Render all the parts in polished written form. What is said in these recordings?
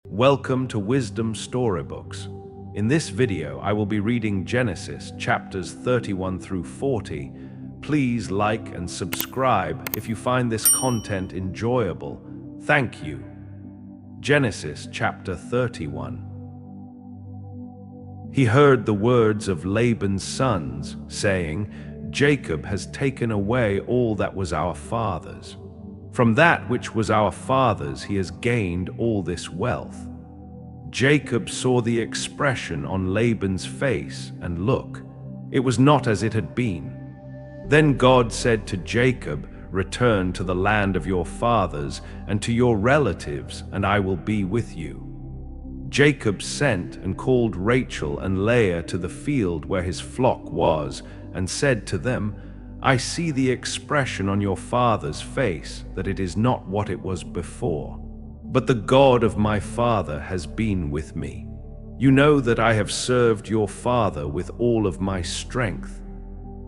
Welcome to Wisdom Storybooks. In this video, I will be reading Genesis chapters 31 through 40. Please like and subscribe if you find this content enjoyable. Thank you. Genesis chapter 31. He heard the words of Laban's sons, saying, "Jacob has taken away all that was our father's. From that which was our father's he has gained all this wealth." Jacob saw the expression on Laban's face, and look, it was not as it had been. Then God said to Jacob, "Return to the land of your fathers and to your relatives, and I will be with you." Jacob sent and called Rachel and Leah to the field where his flock was, and said to them, "I see the expression on your father's face, that it is not what it was before. But the God of my father has been with me. You know that I have served your father with all of my strength.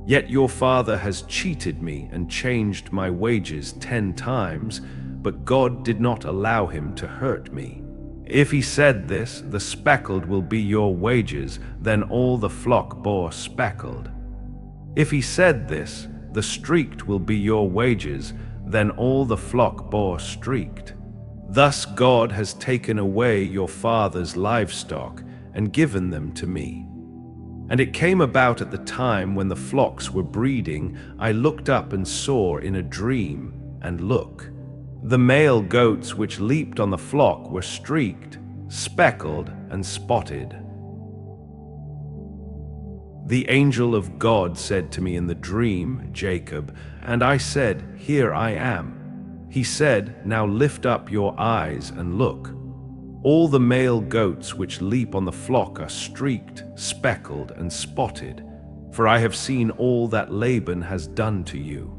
Yet your father has cheated me and changed my wages 10 times, but God did not allow him to hurt me. If he said this, the speckled will be your wages, then all the flock bore speckled. If he said this, the streaked will be your wages, then all the flock bore streaked. Thus God has taken away your father's livestock and given them to me." And it came about at the time when the flocks were breeding, I looked up and saw in a dream, and look, the male goats which leaped on the flock were streaked, speckled, and spotted. The angel of God said to me in the dream, "Jacob," and I said, "Here I am." He said, "Now lift up your eyes and look. All the male goats which leap on the flock are streaked, speckled, and spotted, for I have seen all that Laban has done to you.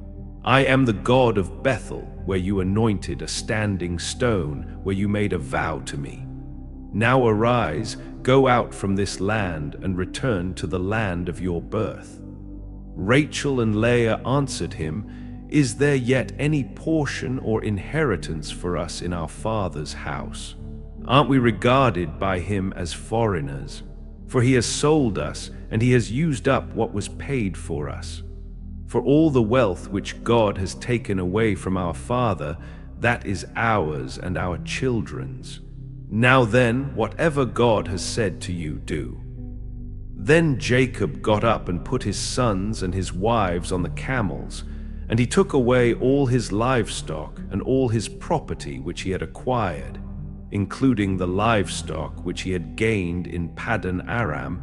I am the God of Bethel, where you anointed a standing stone, where you made a vow to me. Now arise, go out from this land and return to the land of your birth." Rachel and Leah answered him, "Is there yet any portion or inheritance for us in our father's house? Aren't we regarded by him as foreigners? For he has sold us, and he has used up what was paid for us. For all the wealth which God has taken away from our father, that is ours and our children's. Now then, whatever God has said to you, do." Then Jacob got up and put his sons and his wives on the camels, and he took away all his livestock and all his property which he had acquired, including the livestock which he had gained in Paddan Aram,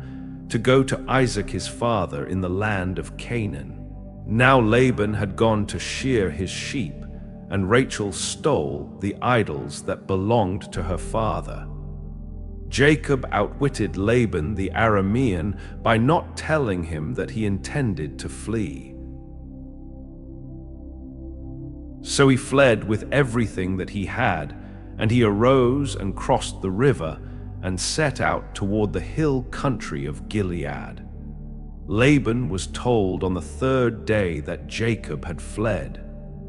to go to Isaac his father in the land of Canaan. Now Laban had gone to shear his sheep, and Rachel stole the idols that belonged to her father. Jacob outwitted Laban the Aramean by not telling him that he intended to flee. So he fled with everything that he had, and he arose and crossed the river and set out toward the hill country of Gilead. Laban was told on the 3rd day that Jacob had fled.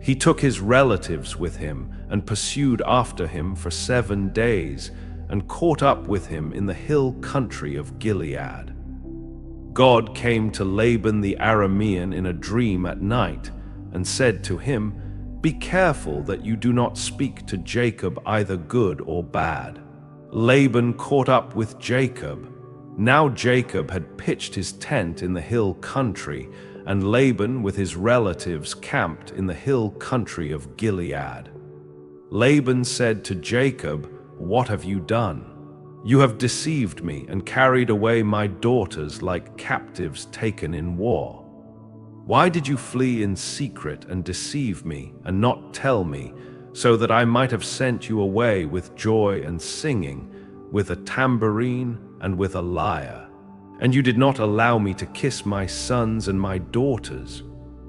He took his relatives with him and pursued after him for 7 days and caught up with him in the hill country of Gilead. God came to Laban the Aramean in a dream at night and said to him, "Be careful that you do not speak to Jacob either good or bad." Laban caught up with Jacob. Now Jacob had pitched his tent in the hill country, and Laban with his relatives camped in the hill country of Gilead. Laban said to Jacob, "What have you done? You have deceived me and carried away my daughters like captives taken in war. Why did you flee in secret and deceive me and not tell me, so that I might have sent you away with joy and singing, with a tambourine and with a lyre? And you did not allow me to kiss my sons and my daughters.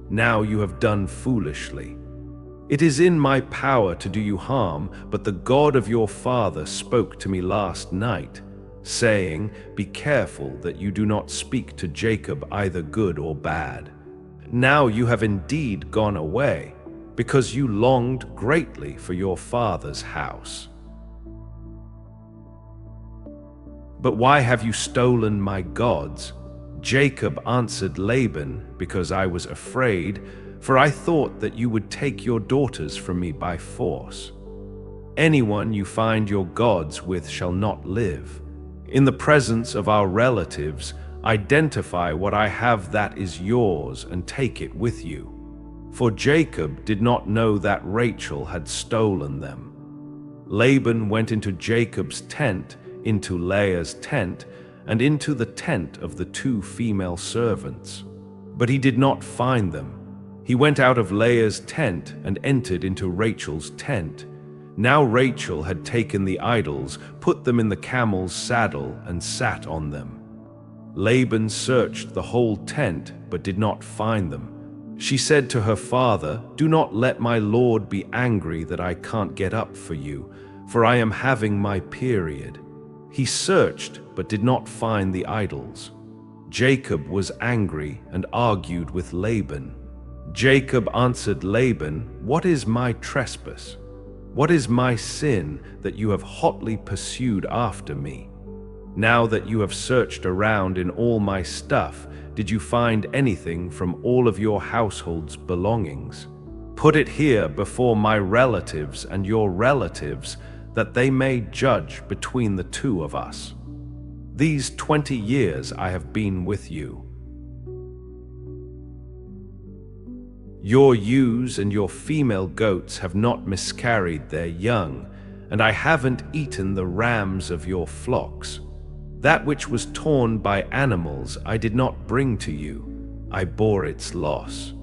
Now you have done foolishly. It is in my power to do you harm, but the God of your father spoke to me last night, saying, 'Be careful that you do not speak to Jacob either good or bad.' Now you have indeed gone away, because you longed greatly for your father's house." But why have you stolen my gods? Jacob answered Laban, because I was afraid, for I thought that you would take your daughters from me by force. Anyone you find your gods with shall not live. In the presence of our relatives, identify what I have that is yours and take it with you. For Jacob did not know that Rachel had stolen them. Laban went into Jacob's tent, into Leah's tent, and into the tent of the 2 female servants. But he did not find them. He went out of Leah's tent and entered into Rachel's tent. Now Rachel had taken the idols, put them in the camel's saddle, and sat on them. Laban searched the whole tent, but did not find them. She said to her father, "Do not let my lord be angry that I can't get up for you, for I am having my period." He searched, but did not find the idols. Jacob was angry and argued with Laban. Jacob answered Laban, "What is my trespass? What is my sin that you have hotly pursued after me? Now that you have searched around in all my stuff, did you find anything from all of your household's belongings? Put it here before my relatives and your relatives, that they may judge between the 2 of us. These 20 years I have been with you. Your ewes and your female goats have not miscarried their young, and I haven't eaten the rams of your flocks. That which was torn by animals I did not bring to you. I bore its loss.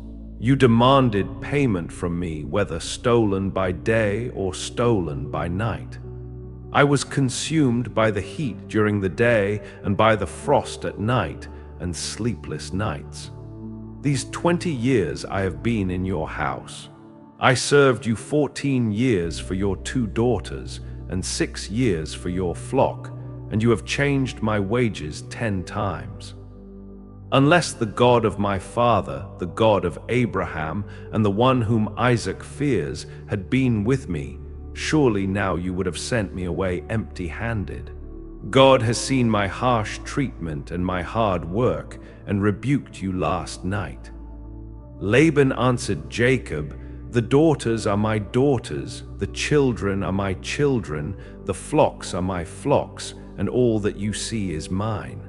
You demanded payment from me, whether stolen by day or stolen by night. I was consumed by the heat during the day and by the frost at night and sleepless nights. These 20 years I have been in your house. I served you 14 years for your 2 daughters and 6 years for your flock, and you have changed my wages 10 times. Unless the God of my father, the God of Abraham, and the one whom Isaac fears, had been with me, surely now you would have sent me away empty-handed. God has seen my harsh treatment and my hard work, and rebuked you last night." Laban answered Jacob, "The daughters are my daughters, the children are my children, the flocks are my flocks, and all that you see is mine.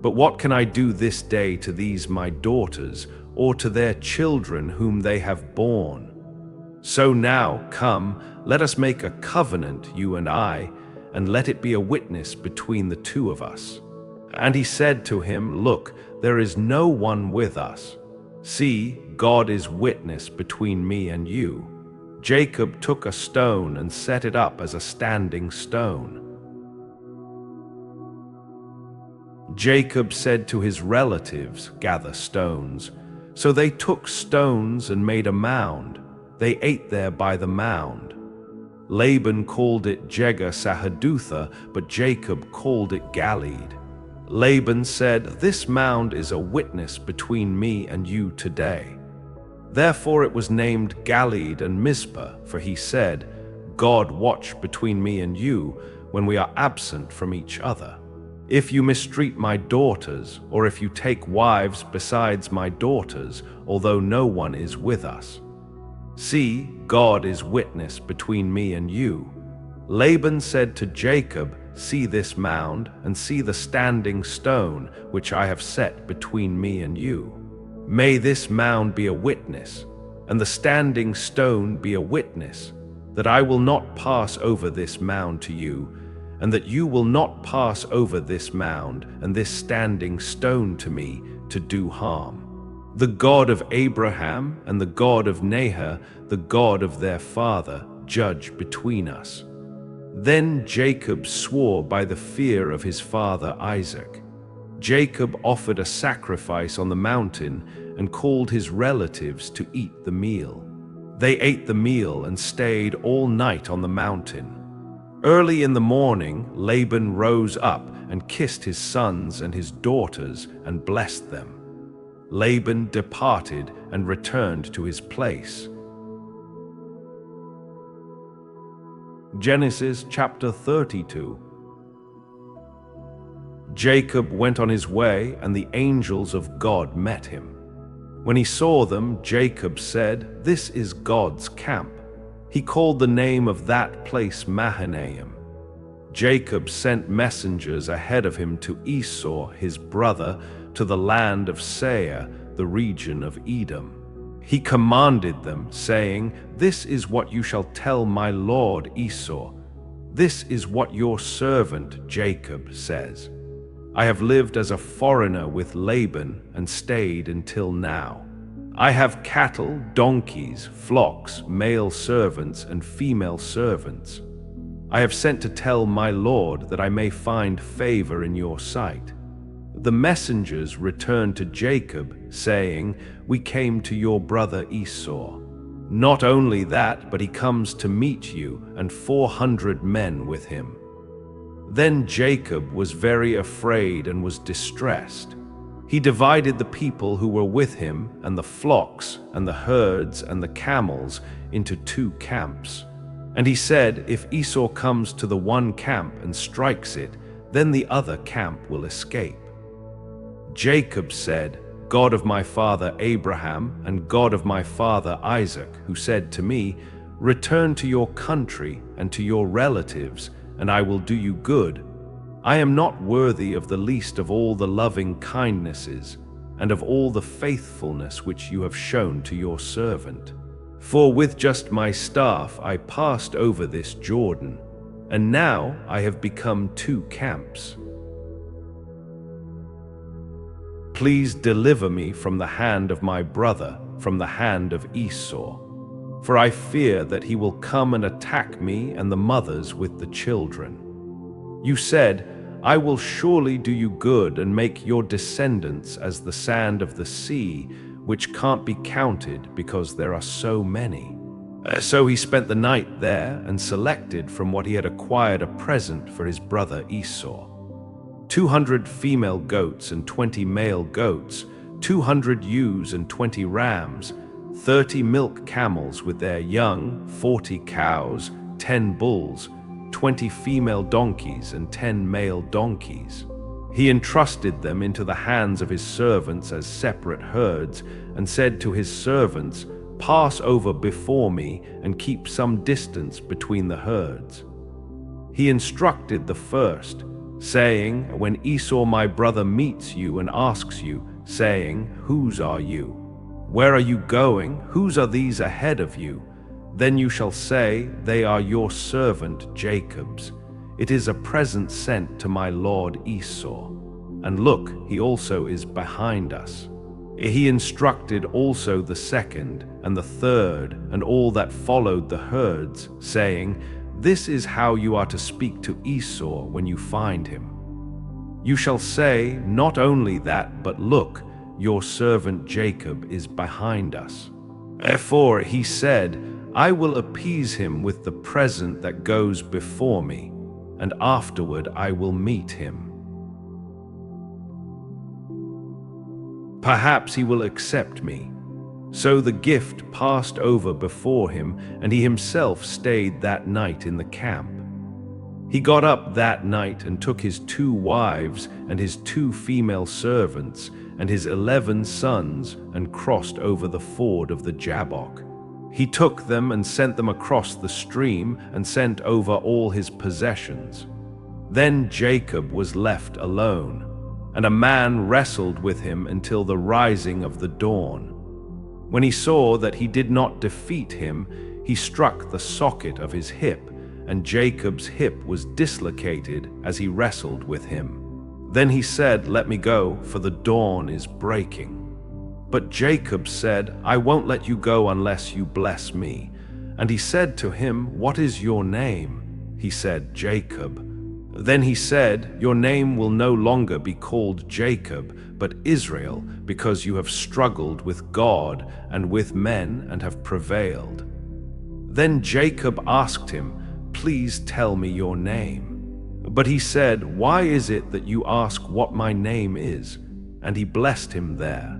But what can I do this day to these my daughters, or to their children whom they have borne? So now, come, let us make a covenant, you and I, and let it be a witness between the 2 of us." And he said to him, "Look, there is no one with us. See, God is witness between me and you." Jacob took a stone and set it up as a standing stone. Jacob said to his relatives, "Gather stones." So they took stones and made a mound. They ate there by the mound. Laban called it Jegar-sahadutha, but Jacob called it Galeed. Laban said, "This mound is a witness between me and you today." Therefore it was named Galeed and Mizpah, for he said, "God watch between me and you when we are absent from each other. If you mistreat my daughters, or if you take wives besides my daughters, although no one is with us. See, God is witness between me and you." Laban said to Jacob, "See this mound, and see the standing stone which I have set between me and you. May this mound be a witness, and the standing stone be a witness, that I will not pass over this mound to you, and that you will not pass over this mound and this standing stone to me to do harm. The God of Abraham and the God of Nahor, the God of their father, judge between us." Then Jacob swore by the fear of his father Isaac. Jacob offered a sacrifice on the mountain and called his relatives to eat the meal. They ate the meal and stayed all night on the mountain. Early in the morning, Laban rose up and kissed his sons and his daughters and blessed them. Laban departed and returned to his place. Genesis chapter 32. Jacob went on his way, and the angels of God met him. When he saw them, Jacob said, "This is God's camp." He called the name of that place Mahanaim. Jacob sent messengers ahead of him to Esau, his brother, to the land of Seir, the region of Edom. He commanded them, saying, "This is what you shall tell my lord Esau. This is what your servant Jacob says. I have lived as a foreigner with Laban and stayed until now. I have cattle, donkeys, flocks, male servants and female servants. I have sent to tell my lord that I may find favor in your sight." The messengers returned to Jacob, saying, "We came to your brother Esau. Not only that, but he comes to meet you, and 400 men with him." Then Jacob was very afraid and was distressed. He divided the people who were with him, and the flocks, and the herds, and the camels, into 2 camps. And he said, "If Esau comes to the one camp and strikes it, then the other camp will escape." Jacob said, "God of my father Abraham and God of my father Isaac, who said to me, 'Return to your country and to your relatives, and I will do you good,' I am not worthy of the least of all the loving kindnesses and of all the faithfulness which you have shown to your servant. For with just my staff I passed over this Jordan, and now I have become 2 camps. Please deliver me from the hand of my brother, from the hand of Esau. For I fear that he will come and attack me and the mothers with the children. You said, 'I will surely do you good and make your descendants as the sand of the sea, which can't be counted because there are so many.'" So he spent the night there and selected from what he had acquired a present for his brother Esau: 200 female goats and 20 male goats, 200 ewes and 20 rams, 30 milk camels with their young, 40 cows, 10 bulls, 20 female donkeys and 10 male donkeys. He entrusted them into the hands of his servants as separate herds, and said to his servants, "Pass over before me and keep some distance between the herds." He instructed the first, saying, "When Esau my brother meets you and asks you, saying, 'Whose are you? Where are you going? Whose are these ahead of you?' Then you shall say, 'They are your servant Jacob's. It is a present sent to my lord Esau. And look, he also is behind us.'" He instructed also the second and the third and all that followed the herds, saying, "This is how you are to speak to Esau when you find him. You shall say, 'Not only that, but look, your servant Jacob is behind us.' For he said, 'I will appease him with the present that goes before me, and afterward I will meet him. Perhaps he will accept me.' So the gift passed over before him, and he himself stayed that night in the camp. He got up that night and took his 2 wives and his 2 female servants and his 11 sons and crossed over the ford of the Jabbok. He took them and sent them across the stream and sent over all his possessions. Then Jacob was left alone, and a man wrestled with him until the rising of the dawn. When he saw that he did not defeat him, he struck the socket of his hip, and Jacob's hip was dislocated as he wrestled with him. Then he said, "Let me go, for the dawn is breaking." But Jacob said, "I won't let you go unless you bless me." And he said to him, "What is your name?" He said, "Jacob." Then he said, "Your name will no longer be called Jacob, but Israel, because you have struggled with God and with men and have prevailed." Then Jacob asked him, "Please tell me your name." But he said, "Why is it that you ask what my name is?" And he blessed him there.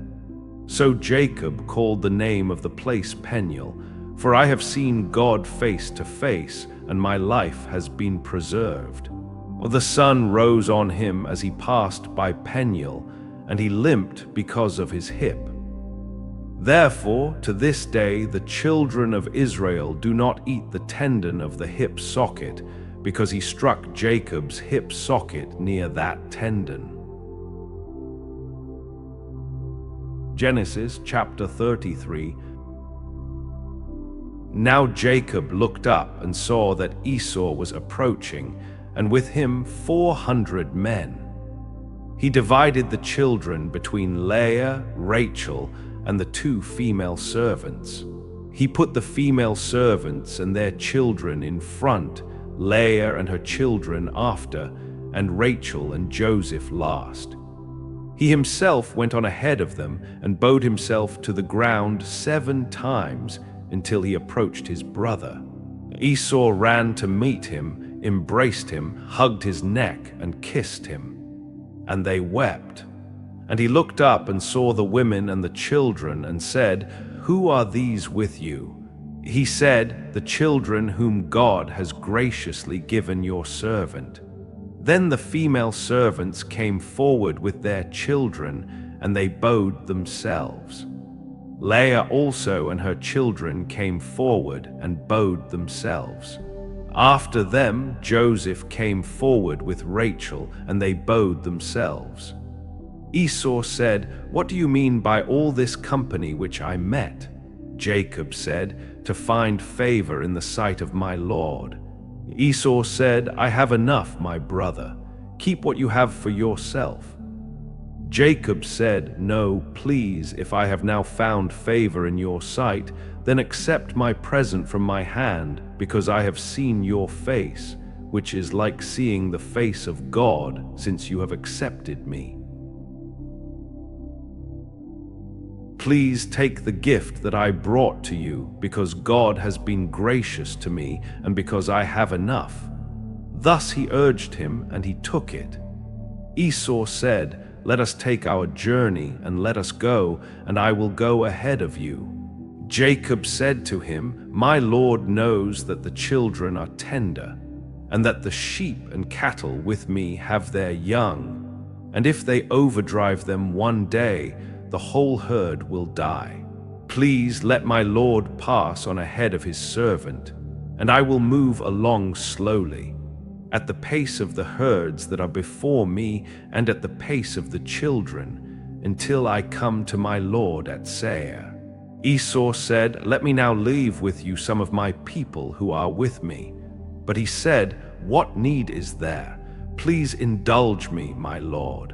So Jacob called the name of the place Peniel, for I have seen God face to face, and my life has been preserved. The sun rose on him as he passed by Peniel, and he limped because of his hip. Therefore, to this day, the children of Israel do not eat the tendon of the hip socket, because he struck Jacob's hip socket near that tendon. Genesis chapter 33. Now Jacob looked up and saw that Esau was approaching, and with him 400 men. He divided the children between Leah, Rachel, and the 2 female servants. He put the female servants and their children in front, Leah and her children after, and Rachel and Joseph last. He himself went on ahead of them and bowed himself to the ground 7 times until he approached his brother. Esau ran to meet him, embraced him, hugged his neck, and kissed him. And they wept. And he looked up and saw the women and the children and said, "Who are these with you?" He said, "The children whom God has graciously given your servant." Then the female servants came forward with their children, and they bowed themselves. Leah also and her children came forward and bowed themselves. After them, Joseph came forward with Rachel, and they bowed themselves. Esau said, "What do you mean by all this company which I met?" Jacob said, "To find favor in the sight of my Lord." Esau said, "I have enough, my brother. Keep what you have for yourself." Jacob said, "No, please, if I have now found favor in your sight, then accept my present from my hand, because I have seen your face, which is like seeing the face of God, since you have accepted me. Please take the gift that I brought to you, because God has been gracious to me, and because I have enough." Thus he urged him, and he took it. Esau said, "Let us take our journey, and let us go, and I will go ahead of you." Jacob said to him, "My Lord knows that the children are tender, and that the sheep and cattle with me have their young, and if they overdrive them one day, the whole herd will die. Please let my Lord pass on ahead of his servant, and I will move along slowly, at the pace of the herds that are before me, and at the pace of the children, until I come to my Lord at Seir." Esau said, "Let me now leave with you some of my people who are with me." But he said, "What need is there? Please indulge me, my Lord."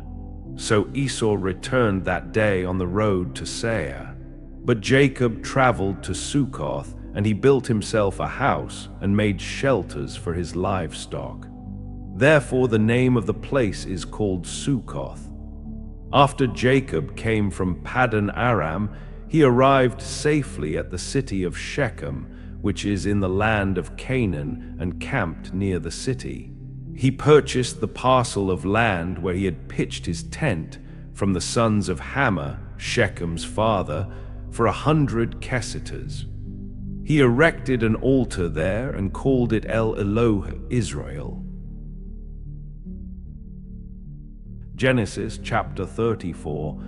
So Esau returned that day on the road to Seir. But Jacob traveled to Succoth, and he built himself a house and made shelters for his livestock. Therefore the name of the place is called Succoth. After Jacob came from Paddan Aram, he arrived safely at the city of Shechem, which is in the land of Canaan, and camped near the city. He purchased the parcel of land where he had pitched his tent from the sons of Hamor, Shechem's father, for 100 kesseters. He erected an altar there and called it El Elohe Israel. Genesis chapter 34.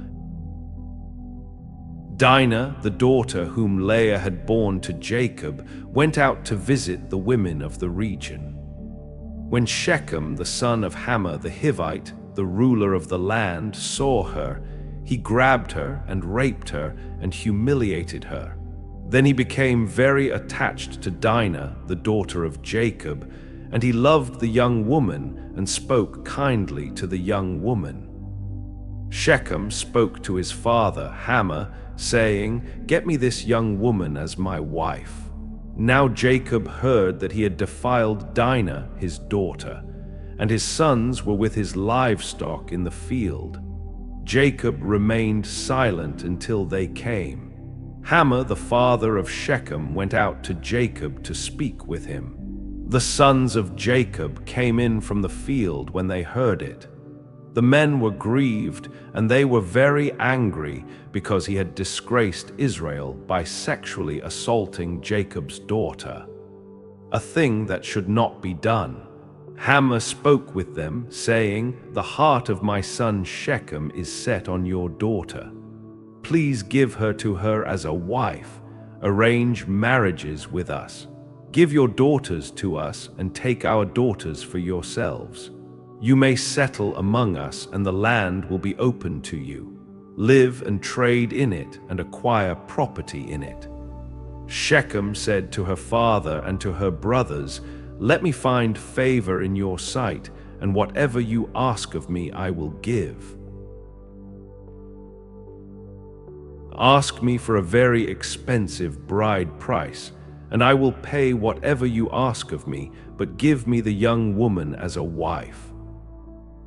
Dinah, the daughter whom Leah had borne to Jacob, went out to visit the women of the region. When Shechem, the son of Hamor the Hivite, the ruler of the land, saw her, he grabbed her and raped her and humiliated her. Then he became very attached to Dinah, the daughter of Jacob, and he loved the young woman and spoke kindly to the young woman. Shechem spoke to his father, Hamor, saying, "Get me this young woman as my wife." Now Jacob heard that he had defiled Dinah, his daughter, and his sons were with his livestock in the field. Jacob remained silent until they came. Hamor, the father of Shechem, went out to Jacob to speak with him. The sons of Jacob came in from the field when they heard it. The men were grieved, and they were very angry because he had disgraced Israel by sexually assaulting Jacob's daughter, a thing that should not be done. Hamor spoke with them, saying, "The heart of my son Shechem is set on your daughter. Please give her to her as a wife. Arrange marriages with us. Give your daughters to us and take our daughters for yourselves. You may settle among us, and the land will be open to you. Live and trade in it and acquire property in it." Shechem said to her father and to her brothers, "Let me find favor in your sight, and whatever you ask of me I will give. Ask me for a very expensive bride price, and I will pay whatever you ask of me, but give me the young woman as a wife."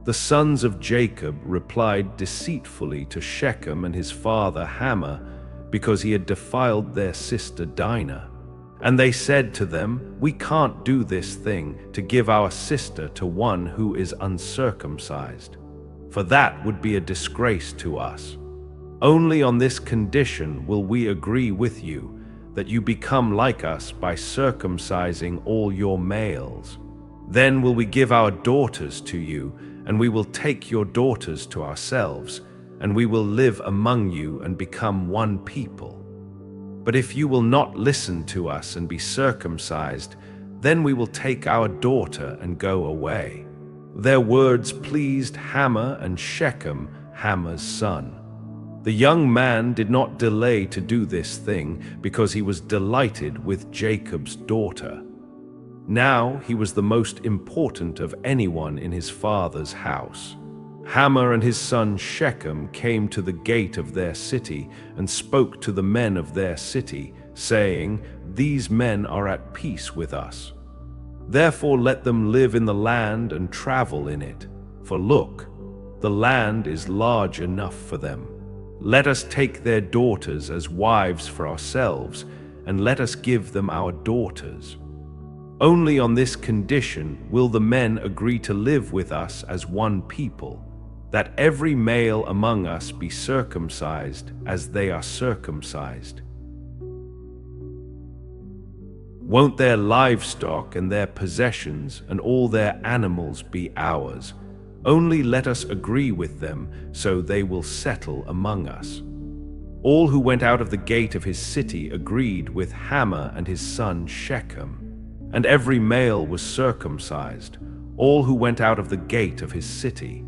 The sons of Jacob replied deceitfully to Shechem and his father Hamor, because he had defiled their sister Dinah. And they said to them, "We can't do this thing, to give our sister to one who is uncircumcised, for that would be a disgrace to us. Only on this condition will we agree with you, that you become like us by circumcising all your males. Then will we give our daughters to you, and we will take your daughters to ourselves, and we will live among you and become one people. But if you will not listen to us and be circumcised, then we will take our daughter and go away." Their words pleased Hamor and Shechem, Hamor's son. The young man did not delay to do this thing, because he was delighted with Jacob's daughter. Now he was the most important of anyone in his father's house. Hamor and his son Shechem came to the gate of their city and spoke to the men of their city, saying, "These men are at peace with us. Therefore let them live in the land and travel in it. For look, the land is large enough for them. Let us take their daughters as wives for ourselves, and let us give them our daughters. Only on this condition will the men agree to live with us as one people, that every male among us be circumcised as they are circumcised. Won't their livestock and their possessions and all their animals be ours? Only let us agree with them, so they will settle among us." All who went out of the gate of his city agreed with Hamor and his son Shechem, and every male was circumcised, all who went out of the gate of his city.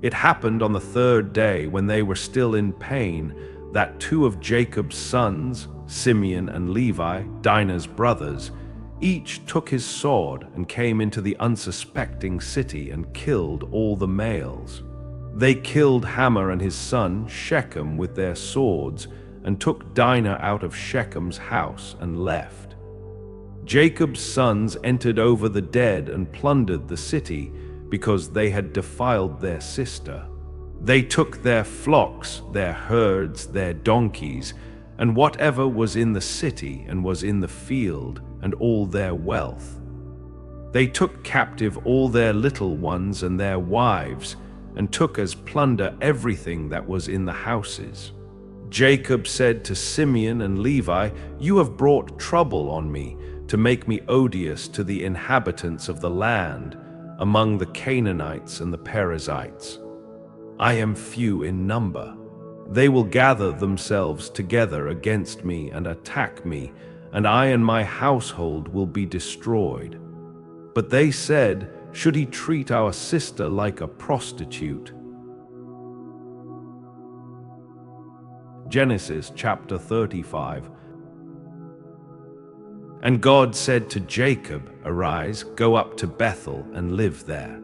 It happened on the third day, when they were still in pain, that two of Jacob's sons, Simeon and Levi, Dinah's brothers, each took his sword and came into the unsuspecting city and killed all the males. They killed Hamor and his son Shechem with their swords, and took Dinah out of Shechem's house and left. Jacob's sons entered over the dead and plundered the city, because they had defiled their sister. They took their flocks, their herds, their donkeys, and whatever was in the city and was in the field, and all their wealth. They took captive all their little ones and their wives, and took as plunder everything that was in the houses. Jacob said to Simeon and Levi, "You have brought trouble on me, to make me odious to the inhabitants of the land, among the Canaanites and the Perizzites. I am few in number. They will gather themselves together against me and attack me, and I and my household will be destroyed." But they said, "Should he treat our sister like a prostitute?" Genesis chapter 35. And God said to Jacob, "Arise, go up to Bethel and live there.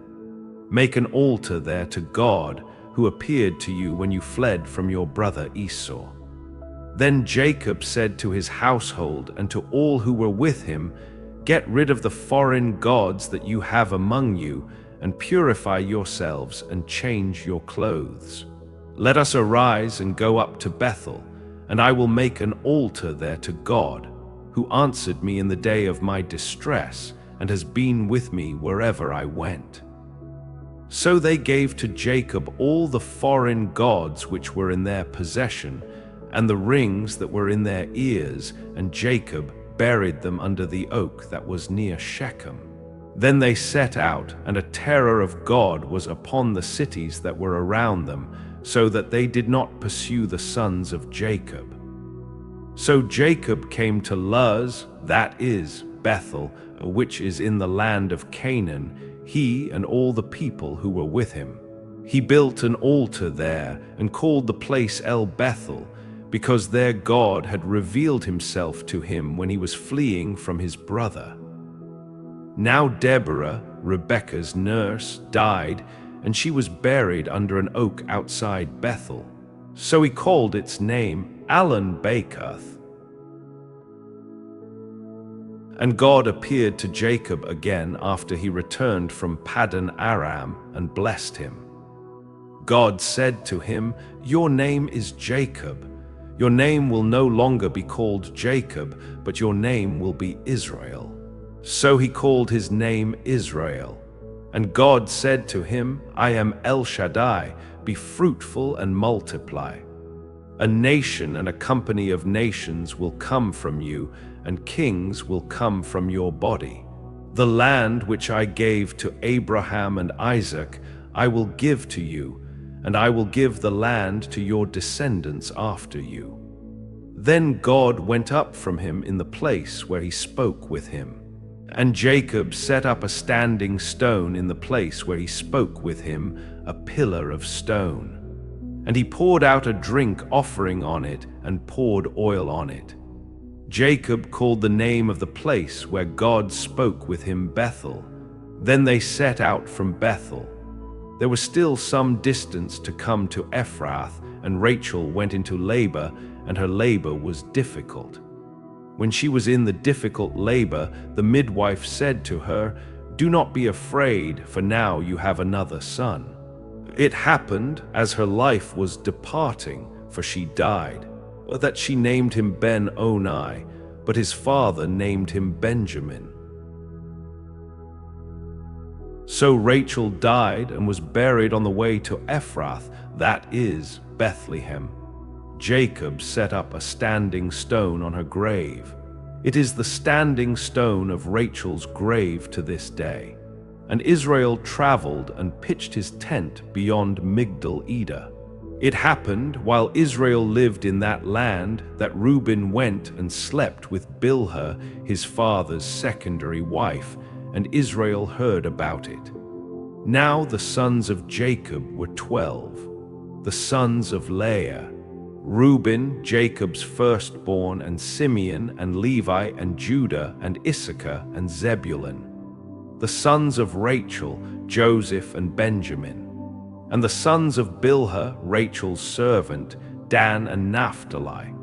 Make an altar there to God, who appeared to you when you fled from your brother Esau." Then Jacob said to his household and to all who were with him, "Get rid of the foreign gods that you have among you, and purify yourselves and change your clothes. Let us arise and go up to Bethel, and I will make an altar there to God, who answered me in the day of my distress, and has been with me wherever I went." So they gave to Jacob all the foreign gods which were in their possession, and the rings that were in their ears, and Jacob buried them under the oak that was near Shechem. Then they set out, and a terror of God was upon the cities that were around them, so that they did not pursue the sons of Jacob. So Jacob came to Luz, that is, Bethel, which is in the land of Canaan, he and all the people who were with him. He built an altar there and called the place El Bethel, because there God had revealed himself to him when he was fleeing from his brother. Now Deborah, Rebekah's nurse, died, and she was buried under an oak outside Bethel. So he called its name Allon Bacuth. And God appeared to Jacob again after he returned from Paddan Aram and blessed him. God said to him, "Your name is Jacob. Your name will no longer be called Jacob, but your name will be Israel." So he called his name Israel. And God said to him, "I am El Shaddai, be fruitful and multiply. A nation and a company of nations will come from you, and kings will come from your body. The land which I gave to Abraham and Isaac, I will give to you, and I will give the land to your descendants after you." Then God went up from him in the place where he spoke with him. And Jacob set up a standing stone in the place where he spoke with him, a pillar of stone. And he poured out a drink offering on it and poured oil on it. Jacob called the name of the place where God spoke with him Bethel. Then they set out from Bethel. There was still some distance to come to Ephrath, and Rachel went into labor, and her labor was difficult. When she was in the difficult labor, the midwife said to her, "Do not be afraid, for now you have another son." It happened, as her life was departing, for she died, that she named him Ben-Oni, but his father named him Benjamin. So Rachel died and was buried on the way to Ephrath, that is, Bethlehem. Jacob set up a standing stone on her grave. It is the standing stone of Rachel's grave to this day. And Israel traveled and pitched his tent beyond Migdal-Eder. It happened while Israel lived in that land that Reuben went and slept with Bilhah, his father's secondary wife, and Israel heard about it. Now the sons of Jacob were 12, the sons of Leah: Reuben, Jacob's firstborn, and Simeon, and Levi, and Judah, and Issachar, and Zebulun. The sons of Rachel, Joseph and Benjamin. And the sons of Bilhah, Rachel's servant, Dan and Naphtali.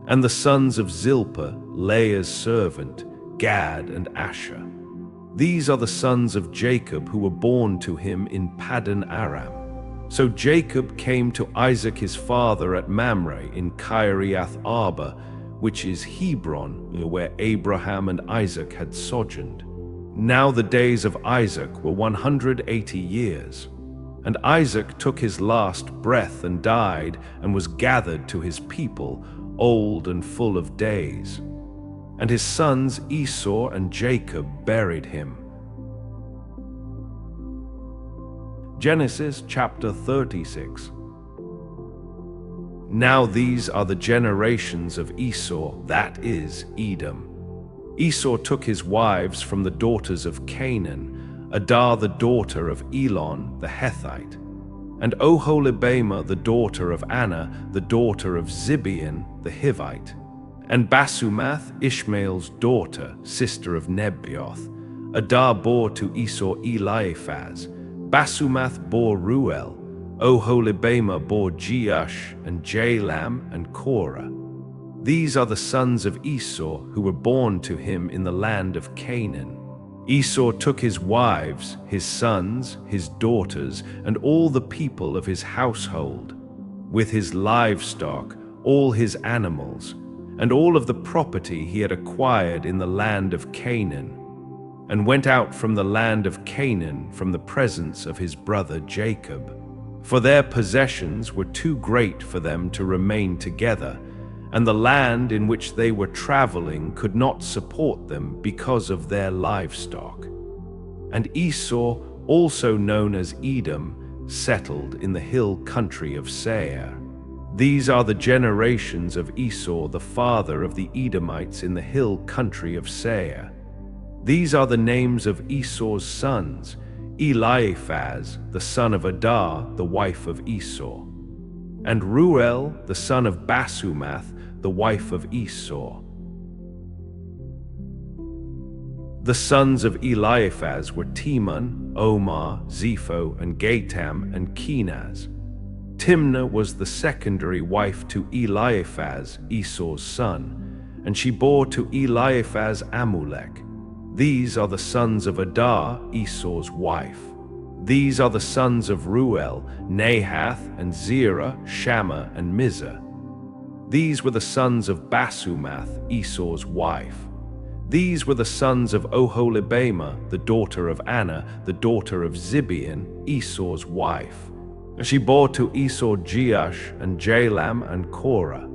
And the sons of Zilpah, Leah's servant, Gad and Asher. These are the sons of Jacob who were born to him in Paddan Aram. So Jacob came to Isaac his father at Mamre in Kiriath Arba, which is Hebron, where Abraham and Isaac had sojourned. Now the days of Isaac were 180 years. And Isaac took his last breath and died, and was gathered to his people, old and full of days. And his sons Esau and Jacob buried him. Genesis chapter 36. Now these are the generations of Esau, that is, Edom. Esau took his wives from the daughters of Canaan, Adah the daughter of Elon the Hethite, and Oholibamah the daughter of Anna, the daughter of Zibeon the Hivite, and Basumath, Ishmael's daughter, sister of Nebaioth. Adah bore to Esau Eliphaz. Basumath bore Ruel. Oholibamah bore Jeush and Jalam and Korah. These are the sons of Esau who were born to him in the land of Canaan. Esau took his wives, his sons, his daughters, and all the people of his household, with his livestock, all his animals, and all of the property he had acquired in the land of Canaan, and went out from the land of Canaan from the presence of his brother Jacob. For their possessions were too great for them to remain together, and the land in which they were traveling could not support them because of their livestock. And Esau, also known as Edom, settled in the hill country of Seir. These are the generations of Esau, the father of the Edomites in the hill country of Seir. These are the names of Esau's sons: Eliphaz, the son of Adah, the wife of Esau, and Ruel, the son of Basumath, the wife of Esau. The sons of Eliphaz were Teman, Omar, Zepho, and Gatam, and Kenaz. Timnah was the secondary wife to Eliphaz, Esau's son, and she bore to Eliphaz Amulek. These are the sons of Adah, Esau's wife. These are the sons of Ruel, Nahath, and Zerah, Shammah, and Mizah. These were the sons of Basumath, Esau's wife. These were the sons of Oholibamah, the daughter of Anna, the daughter of Zibeon, Esau's wife. She bore to Esau Jeush, and Jalam, and Korah.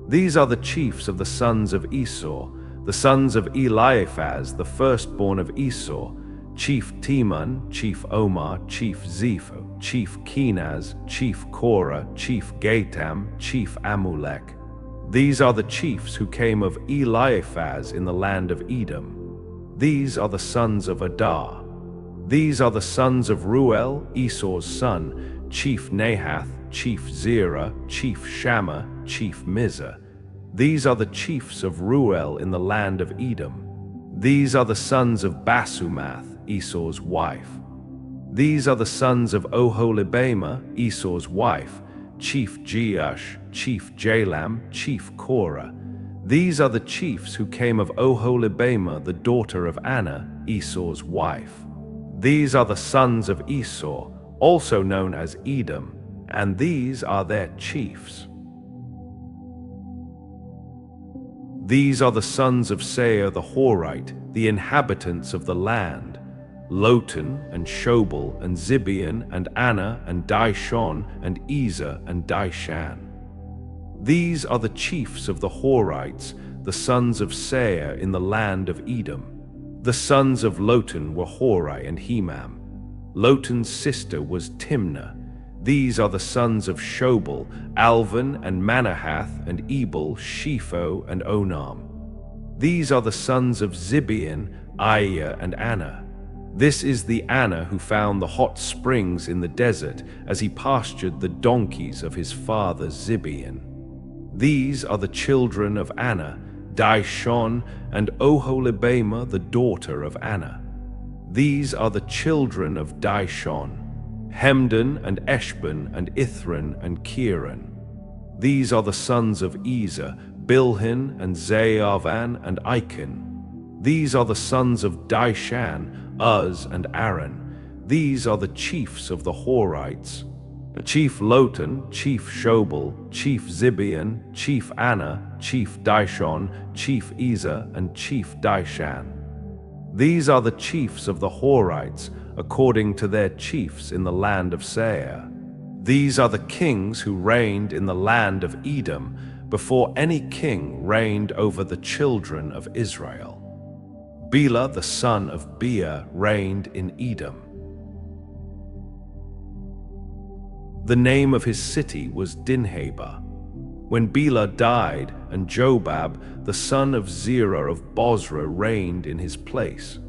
These are the chiefs of the sons of Esau, the sons of Eliphaz, the firstborn of Esau: Chief Teman, Chief Omar, Chief Zepho, Chief Kenaz, Chief Korah, Chief Gatam, Chief Amulek. These are the chiefs who came of Eliphaz in the land of Edom. These are the sons of Adah. These are the sons of Ruel, Esau's son: Chief Nahath, Chief Zerah, Chief Shammah, Chief Mizah. These are the chiefs of Ruel in the land of Edom. These are the sons of Basumath, Esau's wife. These are the sons of Oholibamah, Esau's wife: Chief Jeush, Chief Jalam, Chief Korah. These are the chiefs who came of Oholibamah, the daughter of Anna, Esau's wife. These are the sons of Esau, also known as Edom, and these are their chiefs. These are the sons of Seir the Horite, the inhabitants of the land: Lotan, and Shobal, and Zibeon, and Anna, and Dishon, and Ezer, and Dishan. These are the chiefs of the Horites, the sons of Seir in the land of Edom. The sons of Lotan were Hori and Hemam. Lotan's sister was Timnah. These are the sons of Shobal: Alvan, and Manahath, and Ebal, Shepho, and Onam. These are the sons of Zibeon: Aiah, and Anna. This is the Anna who found the hot springs in the desert as he pastured the donkeys of his father Zibeon. These are the children of Anna: Dishon, and Oholibamah, the daughter of Anna. These are the children of Dishon: Hemdan, and Eshban, and Ithran, and Kieran. These are the sons of Ezer: Bilhan, and Zaavan, and Achan. These are the sons of Dishan: Uz, and Aaron. These are the chiefs of the Horites: Chief Lotan, Chief Shobal, Chief Zibeon, Chief Anna, Chief Dishon, Chief Ezer, and Chief Dishan. These are the chiefs of the Horites, according to their chiefs in the land of Seir. These are the kings who reigned in the land of Edom before any king reigned over the children of Israel. Bela the son of Beer reigned in Edom. The name of his city was Dinhabah. When Bela died, and Jobab the son of Zerah of Bozrah reigned in his place.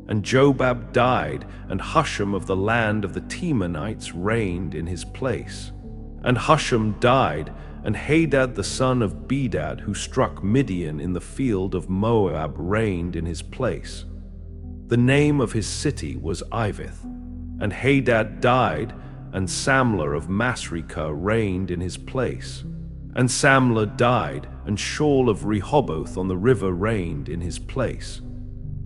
And Jobab died, and Husham of the land of the Temanites reigned in his place. And Husham died, and Hadad the son of Bedad, who struck Midian in the field of Moab, reigned in his place. The name of his city was Ivith. And Hadad died, and Samlah of Masrekah reigned in his place. And Samlah died, and Shaul of Rehoboth on the river reigned in his place.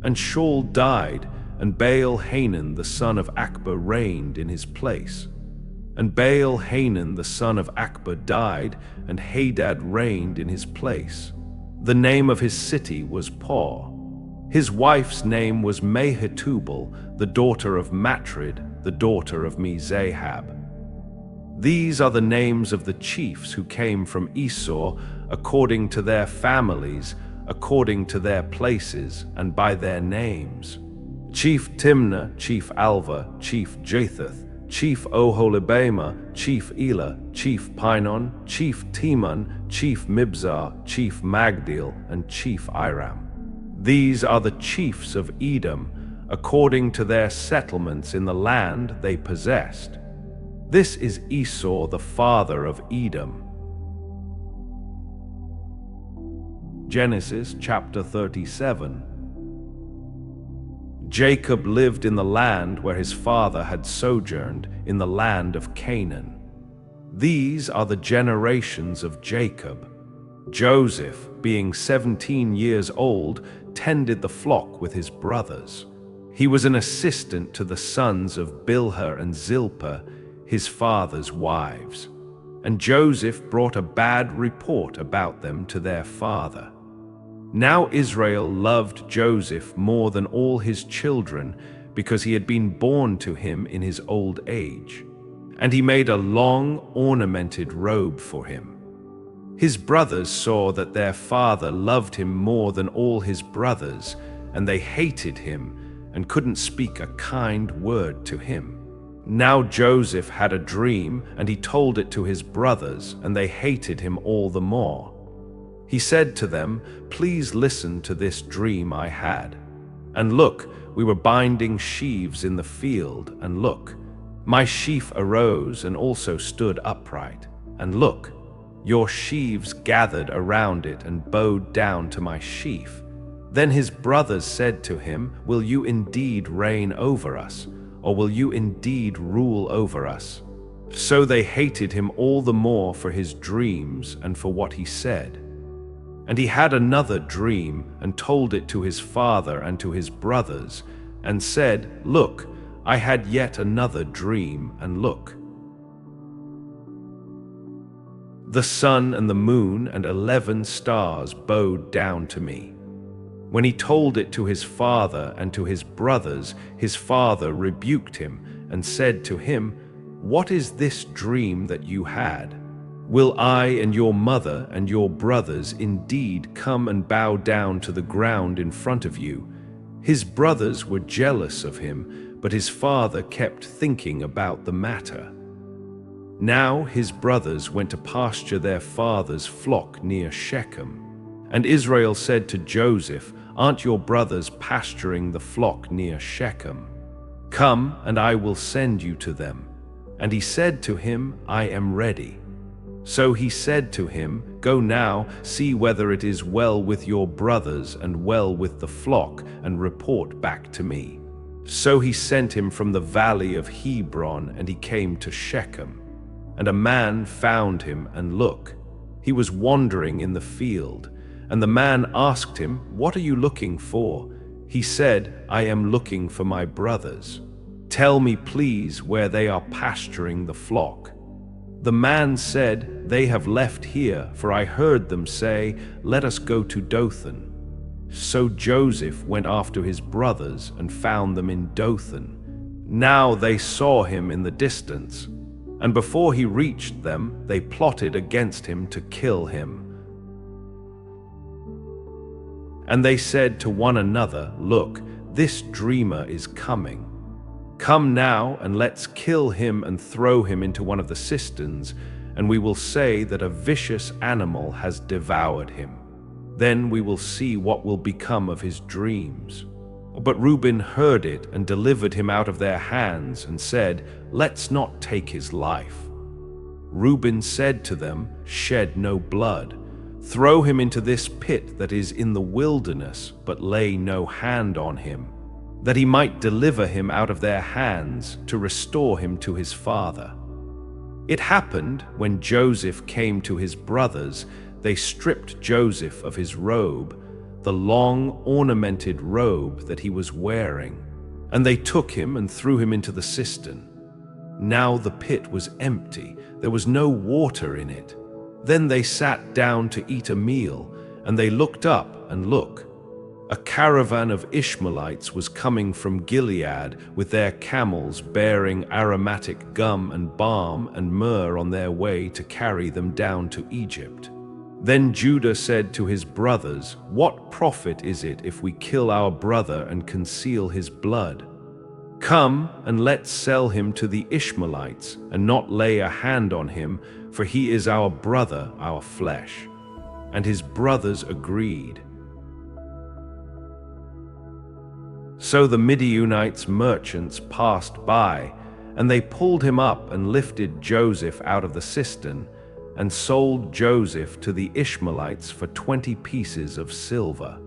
And Shaul died, and Baal-Hanan the son of Akbah reigned in his place. And Baal-Hanan the son of Akbah died, and Hadad reigned in his place. The name of his city was Pau. His wife's name was Mehetubal, the daughter of Matred, the daughter of Mezahab. These are the names of the chiefs who came from Esau, according to their families, according to their places, and by their names: Chief Timnah, Chief Alva, Chief Japheth, Chief Oholibamah, Chief Elah, Chief Pinon, Chief Teman, Chief Mibzar, Chief Magdiel, and Chief Iram. These are the chiefs of Edom, according to their settlements in the land they possessed. This is Esau, the father of Edom. Genesis chapter 37. Jacob lived in the land where his father had sojourned, in the land of Canaan. These are the generations of Jacob. Joseph, being 17 years old, tended the flock with his brothers. He was an assistant to the sons of Bilhah and Zilpah, his father's wives. And Joseph brought a bad report about them to their father. Now Israel loved Joseph more than all his children, because he had been born to him in his old age. And he made a long, ornamented robe for him. His brothers saw that their father loved him more than all his brothers, and they hated him and couldn't speak a kind word to him. Now Joseph had a dream, and he told it to his brothers, and they hated him all the more. He said to them, "Please listen to this dream I had. And look, we were binding sheaves in the field, and look, my sheaf arose and also stood upright. And look, your sheaves gathered around it and bowed down to my sheaf." Then his brothers said to him, "Will you indeed reign over us, or will you indeed rule over us?" So they hated him all the more for his dreams and for what he said. And he had another dream and told it to his father and to his brothers, and said, "Look, I had yet another dream, and look, the sun and the moon and 11 stars bowed down to me." When he told it to his father and to his brothers, his father rebuked him and said to him, "What is this dream that you had? Will I and your mother and your brothers indeed come and bow down to the ground in front of you?" His brothers were jealous of him, but his father kept thinking about the matter. Now his brothers went to pasture their father's flock near Shechem. And Israel said to Joseph, "Aren't your brothers pasturing the flock near Shechem? Come, and I will send you to them." And he said to him, "I am ready." So he said to him, "Go now, see whether it is well with your brothers and well with the flock, and report back to me." So he sent him from the valley of Hebron, and he came to Shechem. And a man found him, and look, he was wandering in the field. And the man asked him, "What are you looking for?" He said, "I am looking for my brothers. Tell me, please, where they are pasturing the flock." The man said, "They have left here, for I heard them say, 'Let us go to Dothan.'" So Joseph went after his brothers and found them in Dothan. Now they saw him in the distance, and before he reached them, they plotted against him to kill him. And they said to one another, "Look, this dreamer is coming. Come now, and let's kill him and throw him into one of the cisterns, and we will say that a vicious animal has devoured him. Then we will see what will become of his dreams." But Reuben heard it and delivered him out of their hands and said, "Let's not take his life." Reuben said to them, "Shed no blood. Throw him into this pit that is in the wilderness, but lay no hand on him, that he might deliver him out of their hands to restore him to his father." It happened, when Joseph came to his brothers, they stripped Joseph of his robe, the long ornamented robe that he was wearing, and they took him and threw him into the cistern. Now the pit was empty, there was no water in it. Then they sat down to eat a meal, and they looked up, and look, a caravan of Ishmaelites was coming from Gilead with their camels bearing aromatic gum and balm and myrrh on their way to carry them down to Egypt. Then Judah said to his brothers, "What profit is it if we kill our brother and conceal his blood? Come and let's sell him to the Ishmaelites and not lay a hand on him, for he is our brother, our flesh." And his brothers agreed. So the Midianites' merchants passed by, and they pulled him up and lifted Joseph out of the cistern, and sold Joseph to the Ishmaelites for 20 pieces of silver.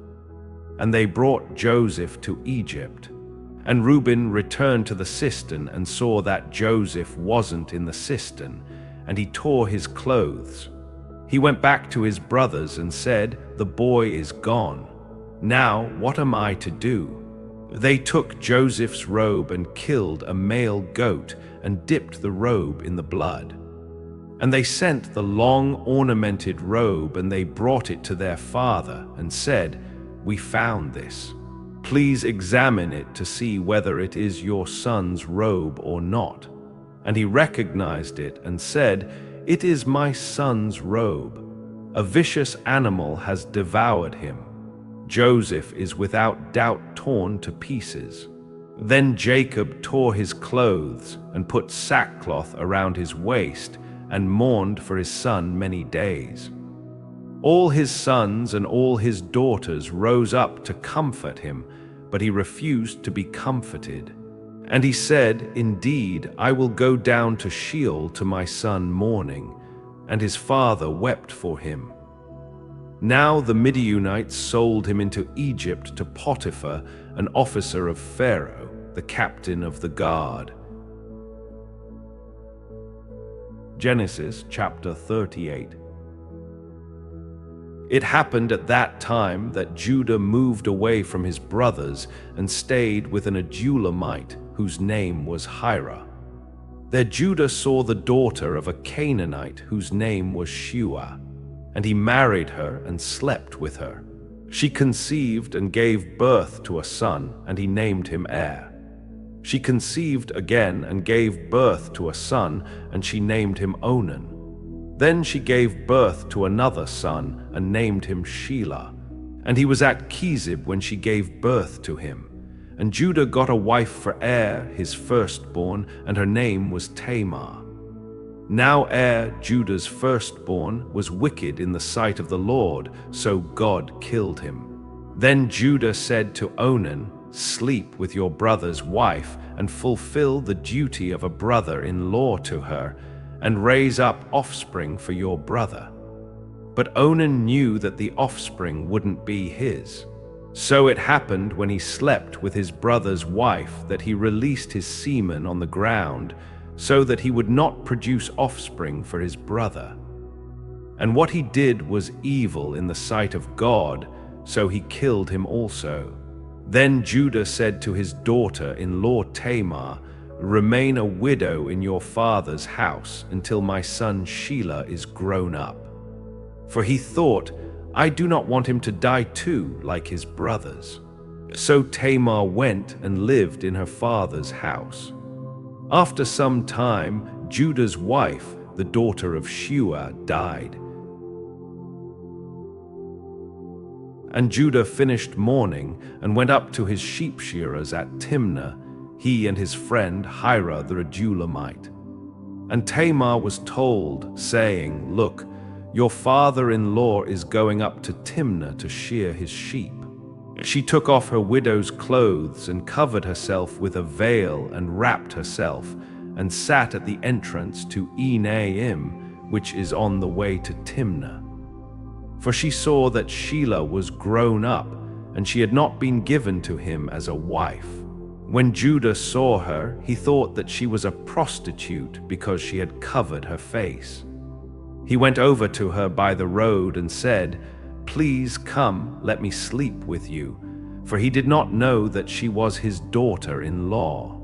And they brought Joseph to Egypt. And Reuben returned to the cistern and saw that Joseph wasn't in the cistern, and he tore his clothes. He went back to his brothers and said, "The boy is gone. Now what am I to do?" They took Joseph's robe and killed a male goat and dipped the robe in the blood. And they sent the long ornamented robe, and they brought it to their father and said, "We found this. Please examine it to see whether it is your son's robe or not." And he recognized it and said, "It is my son's robe. A vicious animal has devoured him. Joseph is without doubt torn to pieces." Then Jacob tore his clothes and put sackcloth around his waist and mourned for his son many days. All his sons and all his daughters rose up to comfort him, but he refused to be comforted. And he said, "Indeed, I will go down to Sheol to my son mourning." And his father wept for him. Now the Midianites sold him into Egypt to Potiphar, an officer of Pharaoh, the captain of the guard. Genesis chapter 38. It happened at that time that Judah moved away from his brothers and stayed with an Adulamite whose name was Hira. There Judah saw the daughter of a Canaanite whose name was Shua, and he married her and slept with her. She conceived and gave birth to a son, and he named him Er. She conceived again and gave birth to a son, and she named him Onan. Then she gave birth to another son and named him Shelah. And he was at Kezib when she gave birth to him. And Judah got a wife for Er, his firstborn, and her name was Tamar. Now Er, Judah's firstborn, was wicked in the sight of the Lord, so God killed him. Then Judah said to Onan, "Sleep with your brother's wife and fulfill the duty of a brother-in-law to her, and raise up offspring for your brother." But Onan knew that the offspring wouldn't be his. So it happened when he slept with his brother's wife that he released his semen on the ground, so that he would not produce offspring for his brother. And what he did was evil in the sight of God, so he killed him also. Then Judah said to his daughter-in-law Tamar, "Remain a widow in your father's house until my son Shelah is grown up." For he thought, "I do not want him to die too, like his brothers." So Tamar went and lived in her father's house. After some time, Judah's wife, the daughter of Shua, died. And Judah finished mourning and went up to his sheep shearers at Timnah, he and his friend Hira the Adulamite. And Tamar was told, saying, "Look, your father-in-law is going up to Timnah to shear his sheep." She took off her widow's clothes and covered herself with a veil and wrapped herself, and sat at the entrance to Enaim, which is on the way to Timnah. For she saw that Shelah was grown up, and she had not been given to him as a wife. When Judah saw her, he thought that she was a prostitute because she had covered her face. He went over to her by the road and said, "Please come, let me sleep with you," for he did not know that she was his daughter-in-law.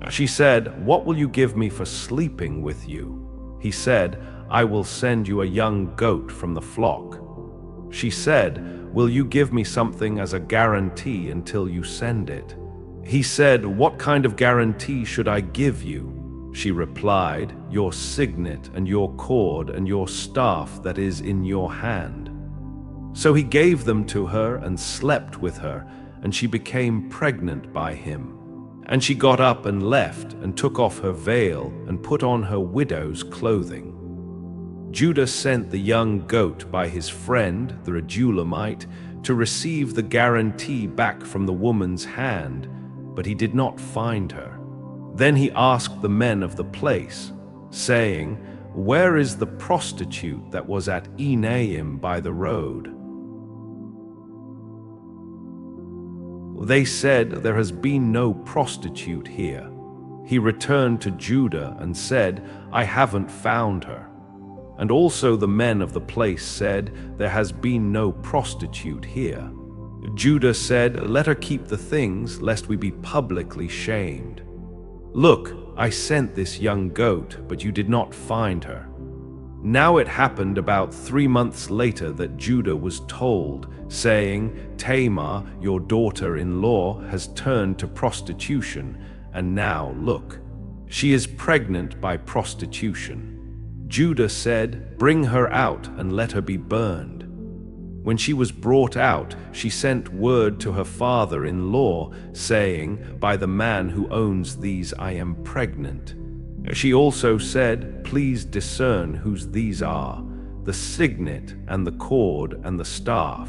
She said, "What will you give me for sleeping with you?" He said, "I will send you a young goat from the flock." She said, "Will you give me something as a guarantee until you send it?" He said, "What kind of guarantee should I give you?" She replied, "Your signet and your cord and your staff that is in your hand." So he gave them to her and slept with her, and she became pregnant by him. And she got up and left, and took off her veil, and put on her widow's clothing. Judah sent the young goat by his friend, the Adulamite, to receive the guarantee back from the woman's hand, but he did not find her. Then he asked the men of the place, saying, "Where is the prostitute that was at Enaim by the road?" They said, "There has been no prostitute here." He returned to Judah and said, "I haven't found her." And also the men of the place said, "There has been no prostitute here." Judah said, "Let her keep the things, lest we be publicly shamed. Look, I sent this young goat, but you did not find her." Now it happened about 3 months later that Judah was told, saying, "Tamar, your daughter-in-law, has turned to prostitution, and now look, she is pregnant by prostitution." Judah said, "Bring her out and let her be burned." When she was brought out, she sent word to her father-in-law, saying, "By the man who owns these I am pregnant." She also said, "Please discern whose these are, the signet and the cord and the staff."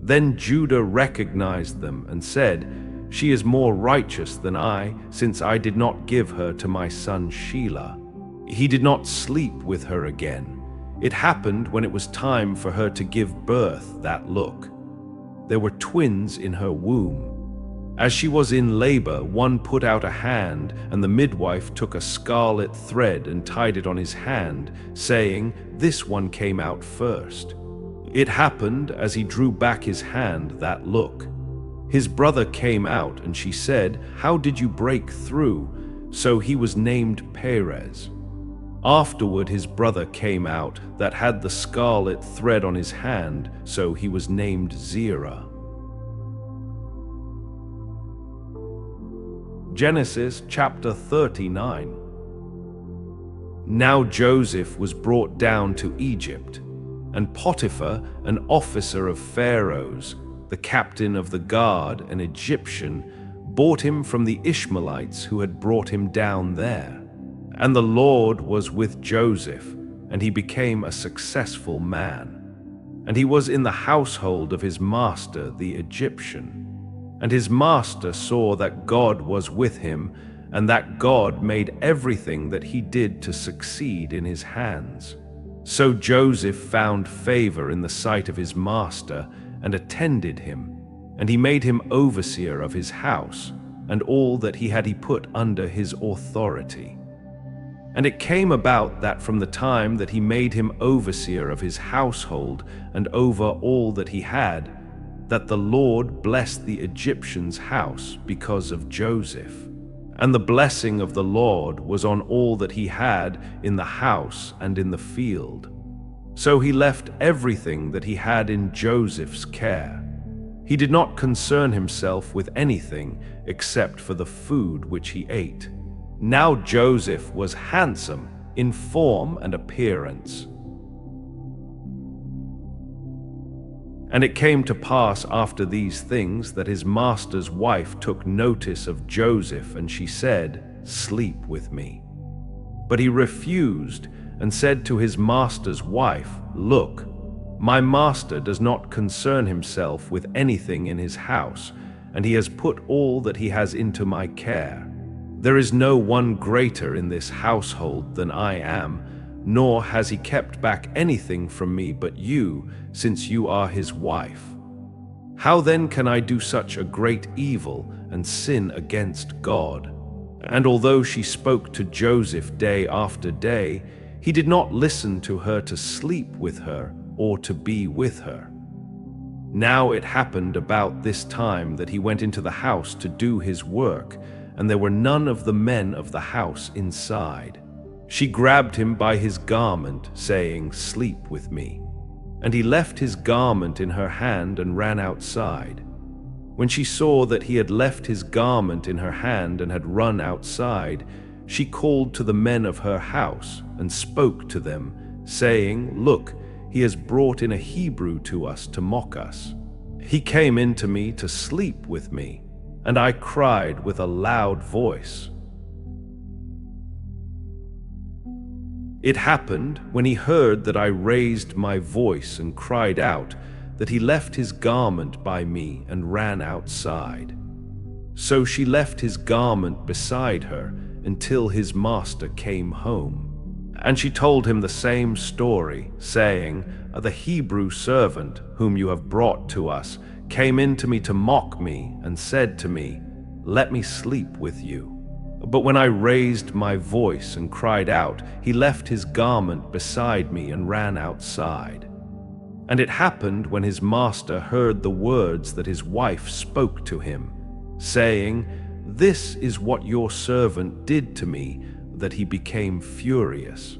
Then Judah recognized them and said, "She is more righteous than I, since I did not give her to my son Shelah." He did not sleep with her again. It happened when it was time for her to give birth that look. There were twins in her womb. As she was in labor, one put out a hand, and the midwife took a scarlet thread and tied it on his hand, saying, "This one came out first." It happened as he drew back his hand that look. His brother came out, and she said, "How did you break through?" So he was named Perez. Afterward his brother came out that had the scarlet thread on his hand, so he was named Zerah. Genesis chapter 39. Now Joseph was brought down to Egypt, and Potiphar, an officer of Pharaoh's, the captain of the guard, an Egyptian, bought him from the Ishmaelites who had brought him down there. And the Lord was with Joseph, and he became a successful man. And he was in the household of his master, the Egyptian. And his master saw that God was with him, and that God made everything that he did to succeed in his hands. So Joseph found favor in the sight of his master, and attended him. And he made him overseer of his house, and all that he put under his authority. And it came about that from the time that he made him overseer of his household and over all that he had, that the Lord blessed the Egyptian's house because of Joseph. And the blessing of the Lord was on all that he had in the house and in the field. So he left everything that he had in Joseph's care. He did not concern himself with anything except for the food which he ate. Now Joseph was handsome in form and appearance. And it came to pass after these things that his master's wife took notice of Joseph, and she said, "Sleep with me." But he refused and said to his master's wife, "Look, my master does not concern himself with anything in his house, and he has put all that he has into my care. There is no one greater in this household than I am, nor has he kept back anything from me but you, since you are his wife. How then can I do such a great evil and sin against God?" And although she spoke to Joseph day after day, he did not listen to her to sleep with her or to be with her. Now it happened about this time that he went into the house to do his work, and there were none of the men of the house inside. She grabbed him by his garment, saying, "Sleep with me." And he left his garment in her hand and ran outside. When she saw that he had left his garment in her hand and had run outside, She called to the men of her house and spoke to them, saying, "Look, he has brought in a Hebrew to us to mock us. He came in to me to sleep with me, and I cried with a loud voice." It happened, when he heard that I raised my voice and cried out, that he left his garment by me and ran outside. So she left his garment beside her until his master came home. And she told him the same story, saying, "The Hebrew servant whom you have brought to us came in to me to mock me and said to me, 'Let me sleep with you.' But when I raised my voice and cried out, he left his garment beside me and ran outside. And it happened when his master heard the words that his wife spoke to him, saying, 'This is what your servant did to me,' that he became furious.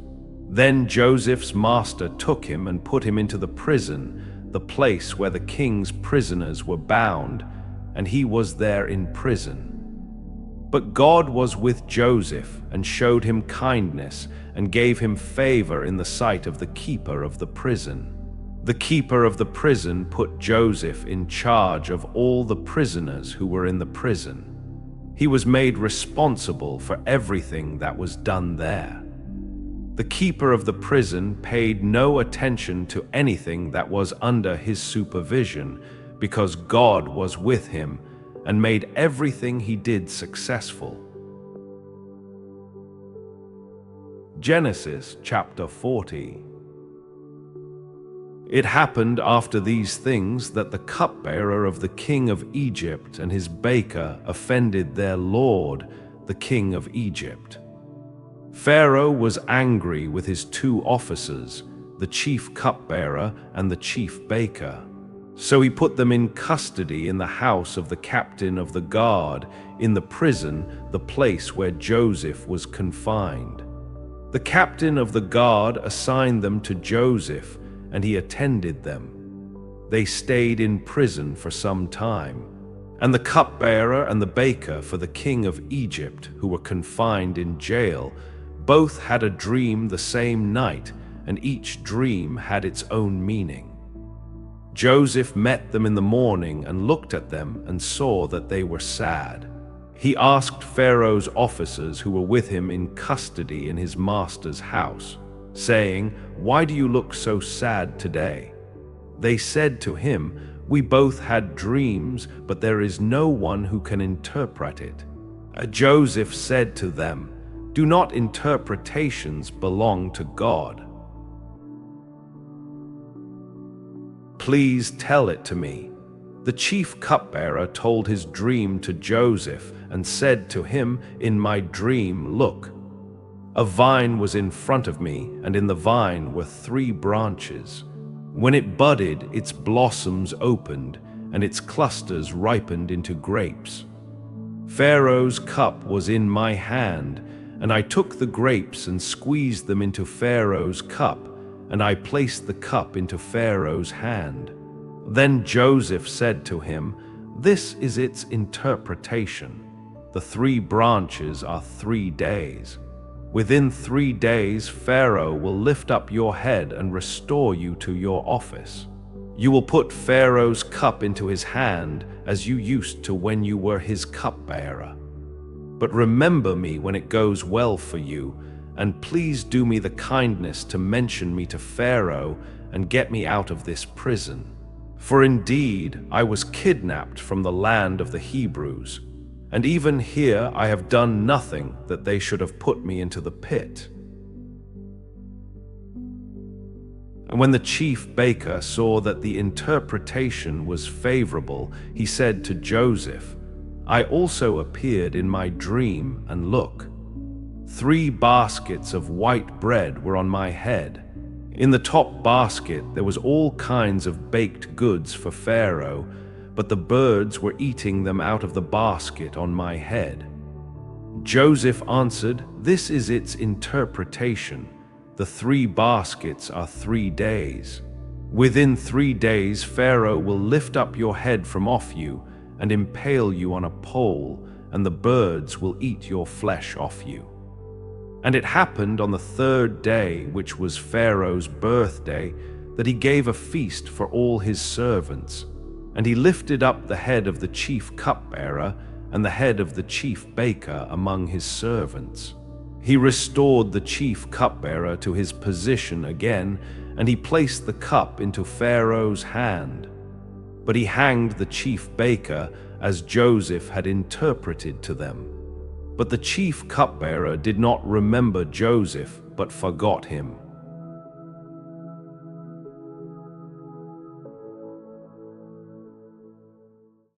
Then Joseph's master took him and put him into the prison, the place where the king's prisoners were bound, and he was there in prison. But God was with Joseph and showed him kindness and gave him favor in the sight of the keeper of the prison. The keeper of the prison put Joseph in charge of all the prisoners who were in the prison. He was made responsible for everything that was done there. The keeper of the prison paid no attention to anything that was under his supervision, because God was with him and made everything he did successful. Genesis chapter 40. It happened after these things that the cupbearer of the king of Egypt and his baker offended their lord, the king of Egypt. Pharaoh was angry with his two officers, the chief cupbearer and the chief baker. So he put them in custody in the house of the captain of the guard, in the prison, the place where Joseph was confined. The captain of the guard assigned them to Joseph, and he attended them. They stayed in prison for some time. And the cupbearer and the baker for the king of Egypt, who were confined in jail, both had a dream the same night, and each dream had its own meaning. Joseph met them in the morning and looked at them and saw that they were sad. He asked Pharaoh's officers who were with him in custody in his master's house, saying, "Why do you look so sad today?" They said to him, "We both had dreams, but there is no one who can interpret it." Joseph said to them, "Do not interpretations belong to God? Please tell it to me." The chief cupbearer told his dream to Joseph and said to him, "In my dream, look, a vine was in front of me, and in the vine were 3 branches. When it budded, its blossoms opened, and its clusters ripened into grapes. Pharaoh's cup was in my hand, and I took the grapes and squeezed them into Pharaoh's cup, and I placed the cup into Pharaoh's hand." Then Joseph said to him, "This is its interpretation. The 3 branches are 3 days. Within 3 days, Pharaoh will lift up your head and restore you to your office. You will put Pharaoh's cup into his hand as you used to when you were his cupbearer. But remember me when it goes well for you, and please do me the kindness to mention me to Pharaoh and get me out of this prison. For indeed, I was kidnapped from the land of the Hebrews, and even here I have done nothing that they should have put me into the pit." And when the chief baker saw that the interpretation was favorable, he said to Joseph, "I also appeared in my dream, and look, 3 baskets of white bread were on my head. In the top basket there was all kinds of baked goods for Pharaoh, but the birds were eating them out of the basket on my head." Joseph answered, "This is its interpretation. The 3 baskets are 3 days. Within 3 days Pharaoh will lift up your head from off you and impale you on a pole, and the birds will eat your flesh off you." And it happened on the third day, which was Pharaoh's birthday, that he gave a feast for all his servants. And he lifted up the head of the chief cupbearer and the head of the chief baker among his servants. He restored the chief cupbearer to his position again, and he placed the cup into Pharaoh's hand. But he hanged the chief baker as Joseph had interpreted to them. But the chief cupbearer did not remember Joseph, but forgot him.